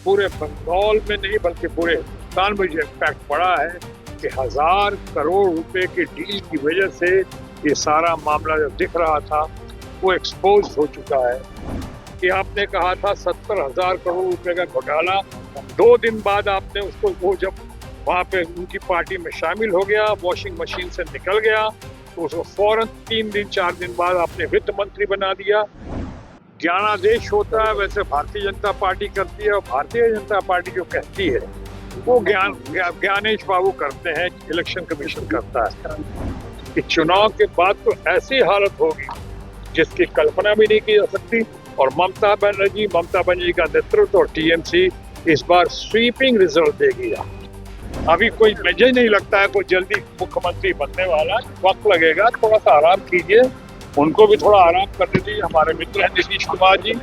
पूरे बंगाल में नहीं बल्कि पूरे हिंदुस्तान में जो इम्पैक्ट पड़ा है कि 1000 करोड़ रुपए की डील की वजह से ये सारा मामला जो दिख रहा था वो एक्सपोज हो चुका है। कि आपने कहा था 70,000 करोड़ रुपए का घोटाला, 2 दिन बाद आपने उसको, वो जब वहां पे उनकी पार्टी में शामिल हो गया, वॉशिंग मशीन से निकल गया, तो उसको फौरन 3 दिन 4 दिन बाद आपने वित्त मंत्री बना दिया। ज्ञानादेश होता है वैसे भारतीय जनता पार्टी करती है, और भारतीय जनता पार्टी जो कहती है वो ज्ञानेश बाबू करते हैं, इलेक्शन कमीशन करता है। कि चुनाव के बाद तो ऐसी हालत होगी जिसकी कल्पना भी नहीं की जा सकती, और ममता बनर्जी का नेतृत्व और टीएमसी इस बार स्वीपिंग रिजल्ट देगी। अभी कोई, मुझे नहीं लगता है कोई जल्दी मुख्यमंत्री बनने वाला, वक्त लगेगा, थोड़ा सा आराम कीजिए, उनको भी थोड़ा आराम करने दीजिए। हमारे मित्र हैं नीतीश कुमार जी।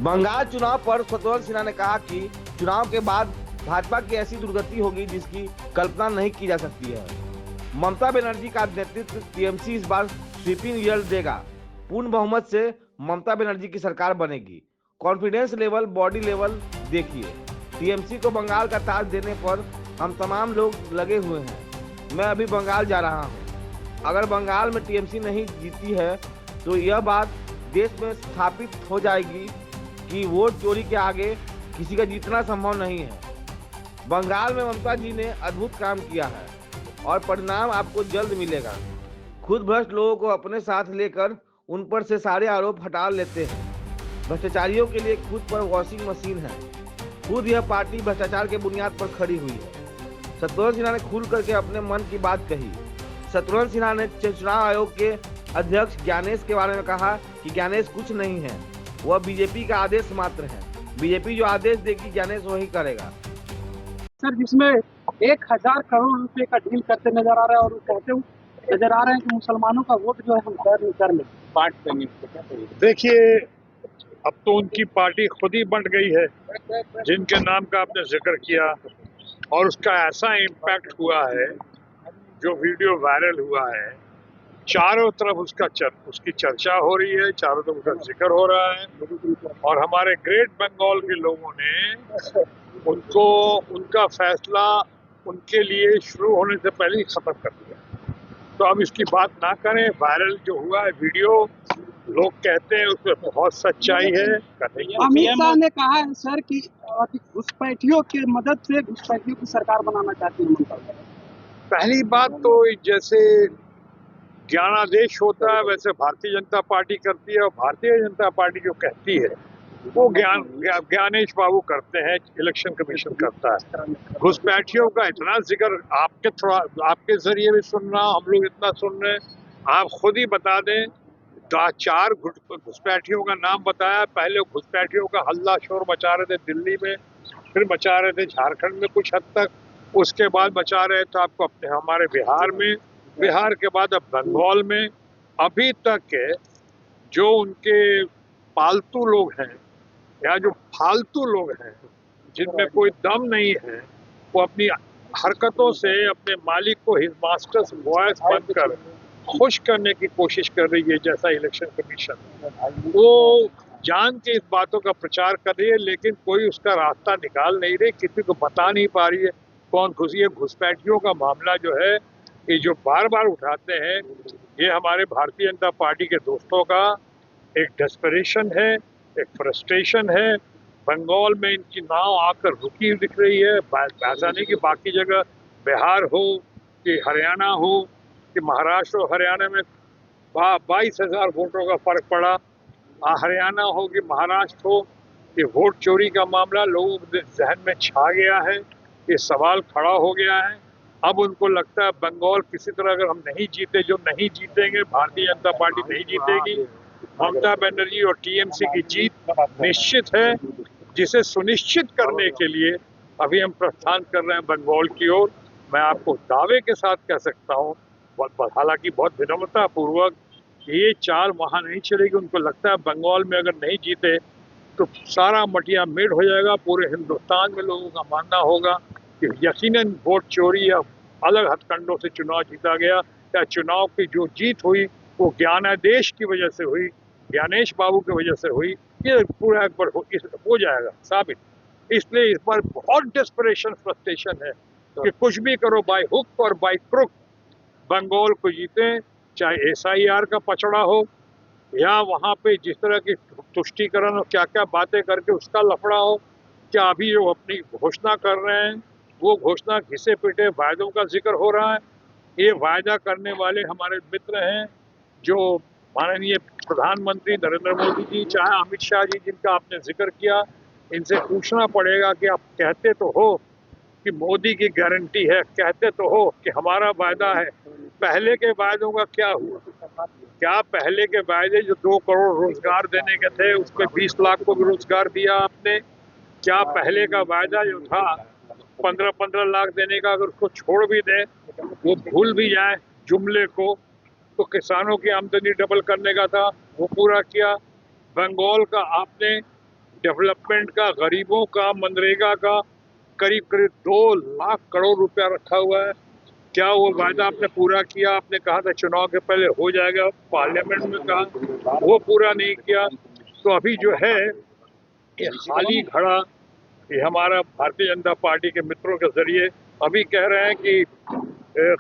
बंगाल चुनाव पर शत्रुघ्न सिन्हा ने कहा कि चुनाव के बाद भाजपा की ऐसी दुर्गति होगी जिसकी कल्पना नहीं की जा सकती है। ममता बनर्जी का नेतृत्व टीएमसी इस बार स्वीपिंग रिजल्ट देगा। पूर्ण बहुमत से ममता बनर्जी की सरकार बनेगी। कॉन्फिडेंस लेवल, बॉडी लेवल देखिए। टीएमसी को बंगाल का ताज देने पर हम तमाम लोग लगे हुए हैं। मैं अभी बंगाल जा रहा हूं। अगर बंगाल में टीएमसी नहीं जीती है तो यह बात देश में स्थापित हो जाएगी कि वोट चोरी के आगे किसी का जीतना संभव नहीं है। बंगाल में ममता जी ने अद्भुत काम किया है और परिणाम आपको जल्द मिलेगा। खुद भ्रष्ट लोगों को अपने साथ लेकर उन पर से सारे आरोप हटा लेते हैं। भ्रष्टाचारियों के लिए खुद पर वॉशिंग मशीन है। खुद यह पार्टी भ्रष्टाचार के बुनियाद पर खड़ी हुई है। शत्रुघ्न सिन्हा ने खुल करके अपने मन की बात कही। शत्रुघ्न सिन्हा ने चुनाव आयोग के अध्यक्ष ज्ञानेश के बारे में कहा कि ज्ञानेश कुछ नहीं है, वह बीजेपी का आदेश मात्र है। बीजेपी जो आदेश देगी ज्ञानेश वही करेगा। सर, जिसमें 1000 करोड़ रुपए का डील करते नजर आ रहा है और वो कहते हुए नजर आ रहे हैं कि मुसलमानों का वोट जो है हम कर लें, बांट देंगे। देखिए, अब तो उनकी पार्टी खुद ही बंट गई है, जिनके नाम का आपने जिक्र किया, और उसका ऐसा इम्पैक्ट हुआ है, जो वीडियो वायरल हुआ है, चारों तरफ उसकी चर्चा हो रही है, चारों तरफ उसका जिक्र हो रहा है, और हमारे ग्रेट बंगाल के लोगों ने उनका फैसला उनके लिए शुरू होने से पहले ही खत्म कर दिया। तो अब इसकी बात ना करें। वायरल जो हुआ है वीडियो, लोग कहते हैं उसमें बहुत सच्चाई है। अमित शाह ने कहा है सर कि घुसपैठियों की मदद से घुसपैठियों की सरकार बनाना चाहती है ममता। पहली बात तो जैसे ज्ञानादेश होता है वैसे भारतीय जनता पार्टी करती है, और भारतीय जनता पार्टी जो कहती है वो ज्ञानेश बाबू करते हैं, इलेक्शन कमीशन करता है। घुसपैठियों का इतना जिक्र आपके जरिए भी सुन रहा हूं, हम लोग इतना सुन रहे हैं, आप खुद ही बता दें। 4 घुसपैठियों का नाम बताया। पहले घुसपैठियों का हल्ला शोर मचा रहे थे दिल्ली में, फिर मचा रहे थे झारखंड में कुछ हद तक, उसके बाद मचा रहे थे आपको अपने हमारे बिहार में, बिहार के बाद अब बंगाल में। अभी तक जो उनके पालतू लोग हैं या जो फालतू लोग हैं, जिनमें कोई दम नहीं है, वो अपनी हरकतों से अपने मालिक को हिज मास्टर्स वॉइस बनकर खुश करने की कोशिश कर रही है। जैसा इलेक्शन कमीशन वो जान के इस बातों का प्रचार कर रही है, लेकिन कोई उसका रास्ता निकाल नहीं रही, किसी को बता नहीं पा रही है कौन खुशी है। घुसपैठियों का मामला जो है, ये जो बार बार उठाते हैं, ये हमारे भारतीय जनता पार्टी के दोस्तों का एक डेस्परेशन है, एक फ्रस्ट्रेशन है। बंगाल में इनकी नाव आकर रुकी दिख रही है। ऐसा नहीं कि बाकी जगह बिहार हो कि हरियाणा हो कि महाराष्ट्र और हरियाणा में 22,000 वोटों का फर्क पड़ा। हरियाणा हो कि महाराष्ट्र हो, ये वोट चोरी का मामला लोगों के जहन में छा गया है। ये सवाल खड़ा हो गया है। अब उनको लगता है बंगाल किसी तरह अगर हम नहीं जीते, जो नहीं जीतेंगे, भारतीय जनता पार्टी नहीं जीतेगी, ममता बनर्जी और टीएमसी की जीत निश्चित है, जिसे सुनिश्चित करने के लिए अभी हम प्रस्थान कर रहे हैं बंगाल की ओर। मैं आपको दावे के साथ कह सकता हूँ, हालांकि बहुत विनम्रता पूर्वक, ये चाल वहां नहीं चलेगी। उनको लगता है बंगाल में अगर नहीं जीते तो सारा मटिया मेड हो जाएगा। पूरे हिंदुस्तान में लोगों का मानना होगा कि यकीनन वोट चोरी या अलग हथकंडों से चुनाव जीता गया, या चुनाव की जो जीत हुई वो ज्ञानादेश की वजह से हुई, ज्ञानेश बाबू की वजह से हुई। ये पूरा एक बार हो जाएगा साबित। इसलिए इस बार बहुत डेस्परेशन फ्रस्ट्रेशन है कि कुछ भी करो, बाय हुक और बाय क्रुक बंगाल को जीते, चाहे SIR का पचड़ा हो या वहाँ पे जिस तरह की तुष्टीकरण और क्या क्या बातें करके उसका लफड़ा हो। क्या अभी जो अपनी घोषणा कर रहे हैं वो घोषणा घिसे पिटे वायदों का जिक्र हो रहा है। ये वायदा करने वाले हमारे मित्र हैं जो माननीय प्रधानमंत्री नरेंद्र मोदी जी, चाहे अमित शाह जी जिनका आपने जिक्र किया, इनसे पूछना पड़ेगा कि आप कहते तो हो कि मोदी की गारंटी है, कहते तो हो कि हमारा वायदा है, पहले के वायदों का क्या हुआ? क्या पहले के वायदे जो 2 करोड़ रोजगार देने के थे उस पर 20 लाख को भी रोजगार दिया आपने? क्या पहले का वायदा जो था 15-15 लाख देने का, अगर उसको छोड़ भी दें, वो भूल भी जाए जुमले को, तो किसानों की आमदनी डबल करने का था, वो पूरा किया। बंगाल का आपने डेवलपमेंट का, गरीबों का, मनरेगा का करीब करीब 2 लाख करोड़ रुपया रखा हुआ है। क्या वो वायदा आपने पूरा किया? आपने कहा था चुनाव के पहले हो जाएगा, पार्लियामेंट में कहा, वो पूरा नहीं किया। तो अभी जो है ये खाली घड़ा, ये हमारा भारतीय जनता पार्टी के मित्रों के जरिए अभी कह रहे हैं कि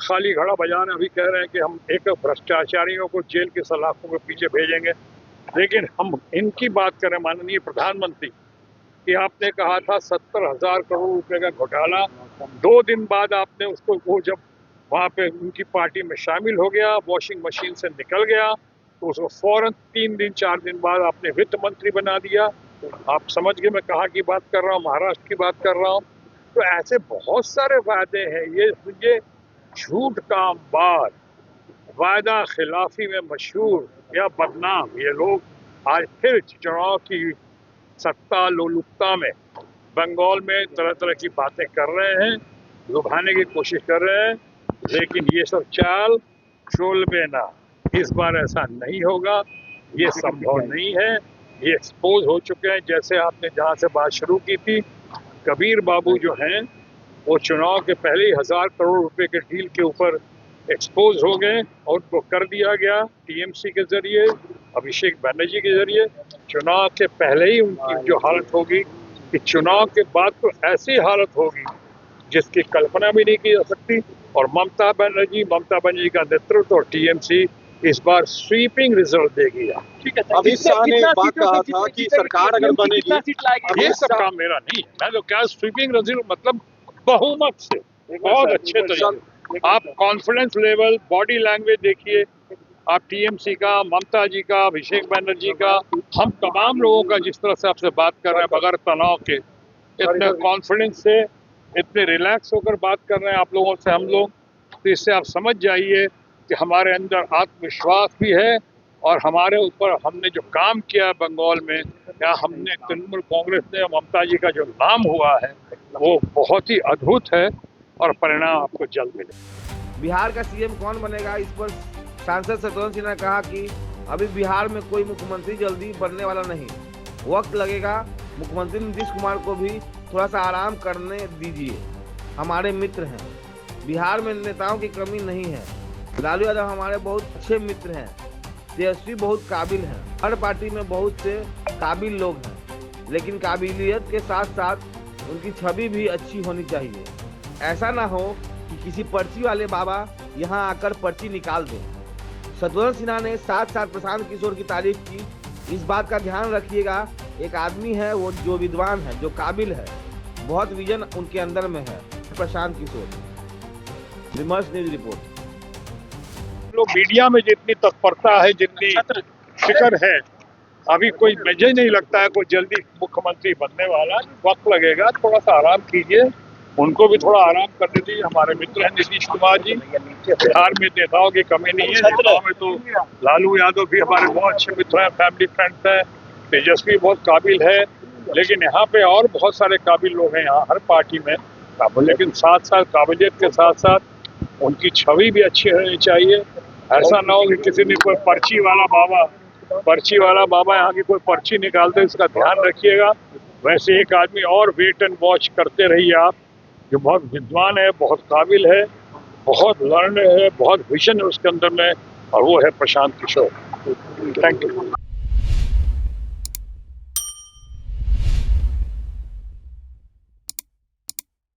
खाली घड़ा बजाने, अभी कह रहे हैं कि हम एक भ्रष्टाचारियों को जेल के सलाखों के पीछे भेजेंगे। लेकिन हम इनकी बात करें माननीय प्रधानमंत्री कि आपने कहा था 70,000 करोड़ रुपए का घोटाला, 2 दिन बाद आपने उसको, वो जब वहाँ पे उनकी पार्टी में शामिल हो गया, वॉशिंग मशीन से निकल गया, तो उसको फौरन 3 दिन 4 दिन बाद आपने वित्त मंत्री बना दिया। आप समझ गए मैं कहाँ की बात कर रहा हूँ, महाराष्ट्र की बात कर रहा हूँ। तो ऐसे बहुत सारे वायदे हैं, ये झूठ का अंबार, वायदा खिलाफी में मशहूर या बदनाम ये लोग आज फिर चुनाव की सत्ता लोलुपता में बंगाल में तरह तरह की बातें कर रहे हैं, लुभाने की कोशिश कर रहे हैं। लेकिन ये सब चाल चोलबे ना, इस बार ऐसा नहीं होगा, ये संभव नहीं है। ये एक्सपोज हो चुके हैं। जैसे आपने जहाँ से बात शुरू की थी, कबीर बाबू जो हैं वो चुनाव के पहले ही 1000 करोड़ रुपए के डील के ऊपर एक्सपोज हो गए और उनको कर दिया गया TMC के जरिए, अभिषेक बनर्जी के जरिए। चुनाव के पहले ही उनकी जो हालत होगी कि चुनाव के बाद तो ऐसी हालत होगी जिसकी कल्पना भी नहीं की जा सकती। और ममता बनर्जी का नेतृत्व और TMC इस बार स्वीपिंग रिजल्ट देगी। ठीक है, अमित शाह ने बात कहा था कि सरकार अगर बनेगी, ये सब काम मेरा नहीं है। मैं तो क्या स्वीपिंग रिजल्ट मतलब बहुमत से, बहुत अच्छे तरीके। आप कॉन्फिडेंस लेवल, बॉडी लैंग्वेज देखिए, आप TMC का, ममता जी का, अभिषेक बनर्जी का, हम तमाम लोगों का जिस तरह से आपसे बात कर रहे हैं बगैर तनाव के, इतने कॉन्फिडेंस से, इतने रिलैक्स होकर बात कर रहे हैं आप लोगों से हम लोग, तो इससे आप समझ जाइए कि हमारे अंदर आत्मविश्वास भी है और हमारे ऊपर हमने जो काम किया है बंगाल में, या हमने तृणमूल कांग्रेस ने ममता जी का जो नाम हुआ है वो बहुत ही अद्भुत है और परिणाम आपको जल्द मिले। बिहार का CM कौन बनेगा, इस पर सांसद शत्रुघ्न सिन्हा ने कहा कि अभी बिहार में कोई मुख्यमंत्री जल्दी बनने वाला नहीं, वक्त लगेगा। मुख्यमंत्री नीतीश कुमार को भी थोड़ा सा आराम करने दीजिए, हमारे मित्र हैं। बिहार में नेताओं की कमी नहीं है। लालू यादव हमारे बहुत अच्छे मित्र हैं, तेजस्वी बहुत काबिल हैं, हर पार्टी में बहुत से काबिल लोग हैं, लेकिन काबिलियत के साथ साथ उनकी छवि भी अच्छी होनी चाहिए। ऐसा ना हो कि किसी पर्ची वाले बाबा यहाँ आकर पर्ची निकाल दें। शत्रुघ्न सिन्हा ने साथ साथ प्रशांत किशोर की तारीफ की। इस बात का ध्यान रखिएगा, एक आदमी है वो जो विद्वान है, जो काबिल है, बहुत विजन उनके अंदर में है। प्रशांत किशोर, विमर्श न्यूज रिपोर्ट। लोग मीडिया में जितनी तत्परता है, जितनी फिक्र है, अभी कोई मुझे नहीं लगता है कोई जल्दी मुख्यमंत्री बनने वाला। वक्त लगेगा, थोड़ा सा आराम कीजिए, उनको भी थोड़ा आराम करने दीजिए। हमारे मित्र हैं नीतीश कुमार जी, बिहार में नेताओं की कमी नहीं है। नेताओं में तो लालू यादव भी हमारे बहुत अच्छे मित्र हैं, फैमिली फ्रेंड्स हैं, तेजस्वी बहुत काबिल है, लेकिन यहाँ पे और बहुत सारे काबिल लोग हैं यहाँ हर पार्टी में। लेकिन साथ साथ काबिलियत के साथ साथ उनकी छवि भी अच्छी होनी चाहिए। ऐसा ना हो कि किसी ने कोई पर्ची वाला बाबा यहाँ की कोई पर्ची निकाल दे, इसका ध्यान रखिएगा। वैसे एक आदमी और वेट एंड वॉच करते रहिए आप, जो बहुत विद्वान है, बहुत काबिल है, बहुत लर्न है, बहुत विजन है उसके अंदर में, और वो है प्रशांत किशोर। Thank you.